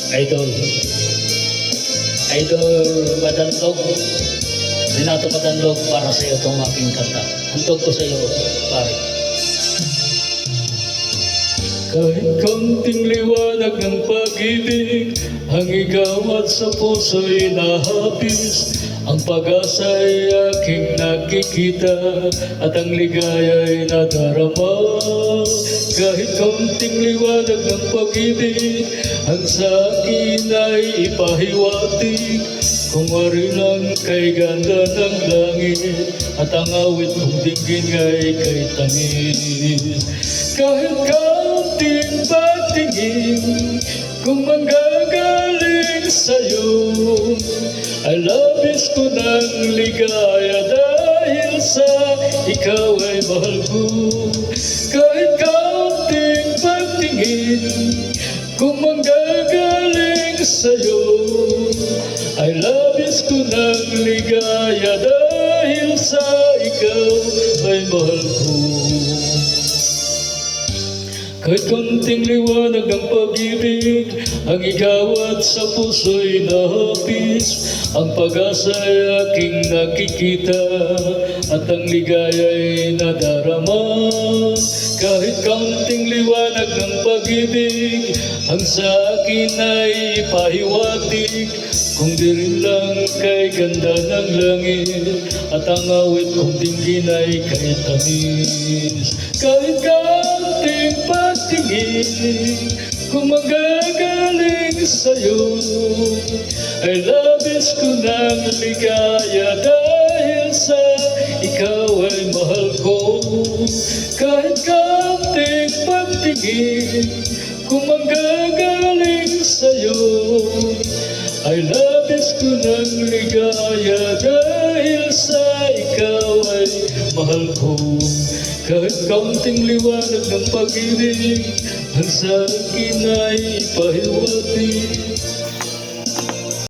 Idol. Idol Badanlog. Renato Badanlog, para sa iyo itong aking kanta. Handog ko sa iyo, pare. Kahit konting liwanag ng pag-ibig, ang igawad sa puso'y nahapis. Ang pag-asa ay aking nakikita, at ang ligaya'y nadarama. Kahit konting liwanag ng pag-ibig, ang sa akin ay ipahiwatig. Kung wari lang kay ganda ng langit, at ang awit kong dinggin ay kay tamis. Kahit kaunting pagtingin, kung manggagaling sa'yo, ay labis ko ng ligaya dahil sa ikaw ay mahal ko. Kahit kaunting pagtingin, kung manggagaling sa'yo, ay labis ko ng ligaya dahil sa ikaw ay mahal ko. Kahit konting liwanag ng pag-ibig, ang igawad sa puso'y nahapis. Ang pag-asa ay aking nakikita, at ang ligaya'y nadarama. Kahit konting liwanag ng pag-ibig, ang sa akin ay ipahiwatig. Kung di rin lang kay ganda ng langit, at ang awit kong dinggin ay kay tamis. Kahit kaunting pagtingin, kung magagaling sa'yo, ay labis ko ng ligaya dahil sa ikaw ay mahal ko. Kahit kaunting pagtingin, kung magagaling sa'yo, ay labis ko ng ligaya dahil sa ikaw ay mahal ko. Kahit kaunting liwanag ng pag-ibig, ang sa akin ay ipahiwatig.